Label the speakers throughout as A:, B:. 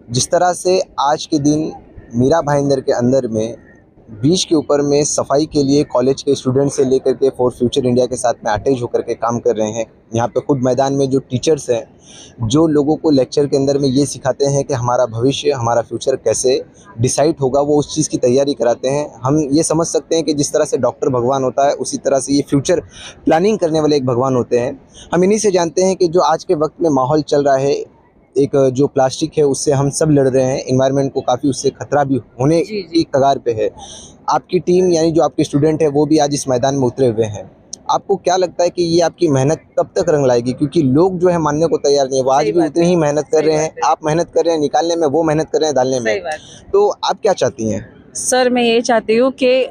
A: जिस तरह से आज के दिन मीरा भाईंदर के अंदर में बीच के ऊपर में सफाई के लिए कॉलेज के स्टूडेंट से लेकर के फॉर फ्यूचर इंडिया के साथ में अटैच होकर के काम कर रहे हैं। यहाँ पे खुद मैदान में जो टीचर्स हैं, जो लोगों को लेक्चर के अंदर में ये सिखाते हैं कि हमारा भविष्य, हमारा फ्यूचर कैसे डिसाइड होगा, वो उस चीज़ की तैयारी कराते हैं। हम ये समझ सकते हैं कि जिस तरह से डॉक्टर भगवान होता है, उसी तरह से ये फ्यूचर प्लानिंग करने वाले एक भगवान होते हैं। हम इन्हीं से जानते हैं कि जो आज के वक्त में माहौल चल रहा है, एक जो प्लास्टिक है उससे हम सब लड़ रहे हैं, एनवायरनमेंट को काफ़ी उससे खतरा भी होने की कगार पे है। आपकी टीम यानी जो आपके स्टूडेंट है वो भी आज इस मैदान में उतरे हुए हैं। आपको क्या लगता है कि ये आपकी मेहनत कब तक रंग लाएगी? क्योंकि लोग जो है मानने को तैयार नहीं है, वो आज भी उतनी ही मेहनत कर रहे हैं। आप मेहनत कर रहे हैं निकालने में, वो मेहनत कर रहे हैं डालने में। तो आप क्या चाहती हैं?
B: सर, मैं ये चाहती हूँ कि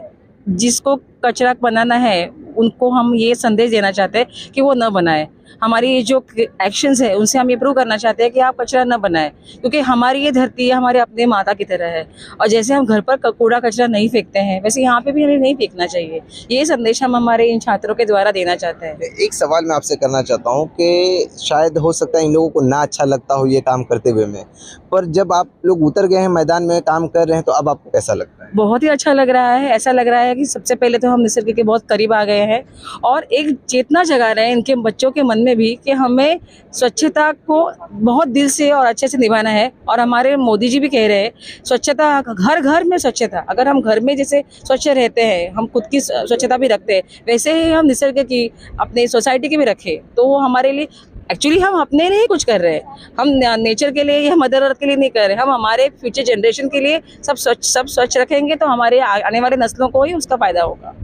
B: जिसको कचरा बनाना है उनको हम ये संदेश देना चाहते हैं कि वो न बनाए। हमारी ये जो एक्शंस है उनसे हम ये प्रूव करना चाहते हैं कि आप कचरा न बनाएं, क्योंकि हमारी ये धरती है हमारे अपने माता की तरह है। और जैसे हम घर पर कूड़ा कचरा नहीं फेंकते हैं, वैसे यहाँ पे भी हमें नहीं फेंकना चाहिए। ये संदेश हम हमारे इन छात्रों के द्वारा देना चाहते हैं।
A: एक सवाल मैं आपसे करना चाहता हूँ कि शायद हो सकता है इन लोगों को ना अच्छा लगता हो ये काम करते हुए में, पर जब आप लोग उतर गए हैं मैदान में काम कर रहे हैं तो अब आपको कैसा लगता है?
B: बहुत ही अच्छा लग रहा है। ऐसा लग रहा है कि सबसे पहले तो हम निसर्ग के बहुत करीब आ गए हैं और एक चेतना जगा रहे हैं इनके बच्चों के मन में भी कि हमें स्वच्छता को बहुत दिल से और अच्छे से निभाना है। और हमारे मोदी जी भी कह रहे हैं स्वच्छता, घर घर में स्वच्छता। अगर हम घर में जैसे स्वच्छ रहते हैं, हम खुद की स्वच्छता भी रखते हैं, वैसे ही हम निसर्ग की, अपने सोसाइटी की भी रखें, तो वो हमारे लिए एक्चुअली हम अपने लिए ही कुछ कर रहे हैं। हम नेचर के लिए या मदर अर्थ के लिए नहीं कर रहे, हम हमारे फ्यूचर जनरेशन के लिए सब स्वच्छ रखेंगे तो हमारे आने वाले नस्लों को ही उसका फायदा होगा।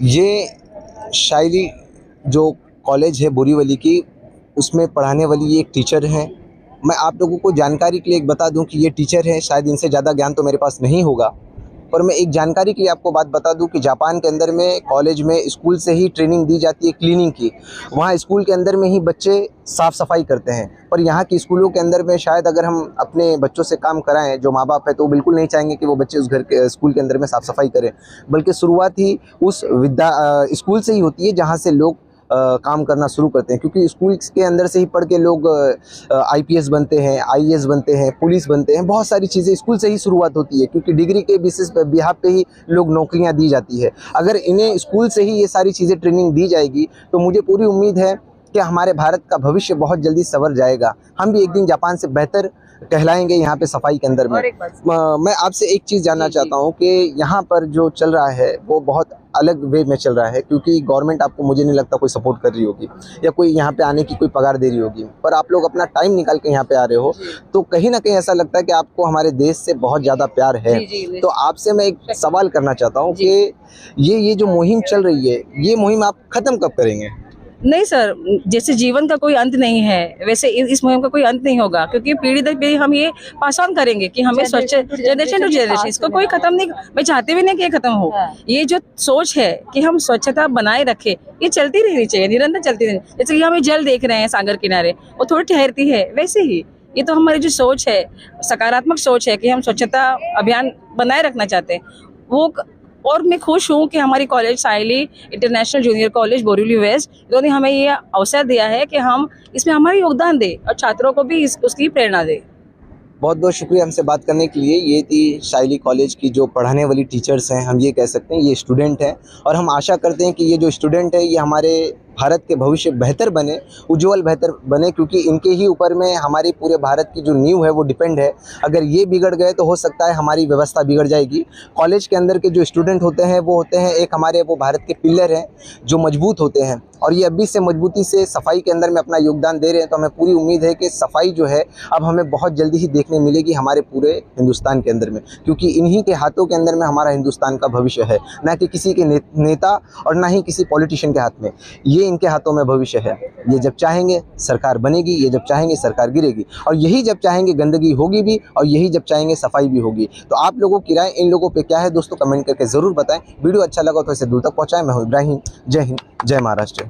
A: ये शायरी जो कॉलेज है बोरीवली की, उसमें पढ़ाने वाली ये एक टीचर हैं। मैं आप लोगों को जानकारी के लिए एक बता दूं कि ये टीचर हैं, शायद इनसे ज़्यादा ज्ञान तो मेरे पास नहीं होगा, पर मैं एक जानकारी के लिए आपको बात बता दूं कि जापान के अंदर में कॉलेज में स्कूल से ही ट्रेनिंग दी जाती है क्लीनिंग की। वहाँ स्कूल के अंदर में ही बच्चे साफ़ सफाई करते हैं, पर यहाँ की स्कूलों के अंदर में शायद अगर हम अपने बच्चों से काम कराएं, जो माँ बाप है, तो वो बिल्कुल नहीं चाहेंगे कि वो बच्चे उस घर के स्कूल के अंदर में साफ़ सफाई करें, बल्कि शुरुआत ही उस स्कूल से ही होती है जहाँ से लोग काम करना शुरू करते हैं। क्योंकि स्कूल के अंदर से ही पढ़ के लोग आईपीएस बनते हैं, आईएएस बनते हैं, पुलिस बनते हैं, बहुत सारी चीज़ें स्कूल से ही शुरुआत होती है। क्योंकि डिग्री के बेसिस पे, बिहाफ पे ही लोग नौकरियां दी जाती है। अगर इन्हें स्कूल से ही ये सारी चीज़ें ट्रेनिंग दी जाएगी तो मुझे पूरी उम्मीद है कि हमारे भारत का भविष्य बहुत जल्दी संवर जाएगा। हम भी एक दिन जापान से बेहतर कहलाएंगे यहाँ पे सफाई के अंदर में। मैं आपसे एक चीज़ जानना चाहता हूँ कि यहाँ पर जो चल रहा है वो बहुत अलग वे में चल रहा है, क्योंकि गवर्नमेंट आपको, मुझे नहीं लगता कोई सपोर्ट कर रही होगी या कोई यहाँ पे आने की कोई पगार दे रही होगी, पर आप लोग अपना टाइम निकाल के यहाँ पे आ रहे हो, तो कहीं ना कहीं ऐसा लगता है कि आपको हमारे देश से बहुत ज़्यादा प्यार है। तो आपसे मैं एक सवाल करना चाहता हूँ कि ये जो मुहिम चल रही है, ये मुहिम आप ख़त्म कब करेंगे?
B: नहीं सर, जैसे जीवन का कोई अंत नहीं है, वैसे इस मुहिम का कोई अंत नहीं होगा, क्योंकि पीढ़ी दर पीढ़ी हम ये पास ऑन करेंगे कि हमें स्वच्छ, जनरेशन टू जनरेशन, इसको कोई खत्म नहीं, मैं चाहती भी नहीं कि ये खत्म हो। ये जो सोच है कि हम स्वच्छता बनाए रखें, ये चलती रहनी चाहिए, निरंतर चलती रहनी। जैसे कि हम ये जल देख रहे हैं सागर किनारे, वो थोड़ी ठहरती है, वैसे ही ये तो हमारी जो सोच है, सकारात्मक सोच है कि हम स्वच्छता अभियान बनाए रखना चाहते हैं वो। और मैं खुश हूँ कि हमारी college Saili international junior college Borivali west, इन्होंने हमें ये अवसर दिया है कि हम इसमें हमारा योगदान दें और छात्रों को भी उसकी प्रेरणा दें।
A: बहुत बहुत शुक्रिया हमसे बात करने के लिए। ये थी शाइली कॉलेज की जो पढ़ाने वाली टीचर्स हैं, हम ये कह सकते हैं ये स्टूडेंट हैं, और हम आशा करते हैं कि ये जो स्टूडेंट है ये हमारे भारत के भविष्य बेहतर बने, उज्जवल बेहतर बने, क्योंकि इनके ही ऊपर में हमारे पूरे भारत की जो नींव है वो डिपेंड है। अगर ये बिगड़ गए तो हो सकता है हमारी व्यवस्था बिगड़ जाएगी। कॉलेज के अंदर के जो स्टूडेंट होते हैं वो होते हैं एक हमारे वो भारत के पिलर हैं जो मजबूत होते हैं, और ये अभी से मजबूती से सफाई के अंदर में अपना योगदान दे रहे हैं। तो हमें पूरी उम्मीद है कि सफाई जो है अब हमें बहुत जल्दी ही देखने मिलेगी हमारे पूरे हिंदुस्तान के अंदर में, क्योंकि इन्हीं के हाथों के अंदर में हमारा हिंदुस्तान का भविष्य है, ना कि किसी के नेता और ना ही किसी पॉलिटिशियन के हाथ में। ये इनके हाथों में भविष्य है। ये जब चाहेंगे सरकार बनेगी, ये जब चाहेंगे सरकार गिरेगी, और यही जब चाहेंगे गंदगी होगी भी, और यही जब चाहेंगे सफाई भी होगी। तो आप लोगों की राय इन लोगों पे क्या है दोस्तों, कमेंट करके ज़रूर बताएं। वीडियो अच्छा लगा तो इसे दूर तक पहुँचाएं। मैं हूँ इब्राहिम। जय हिंद, जय महाराष्ट्र।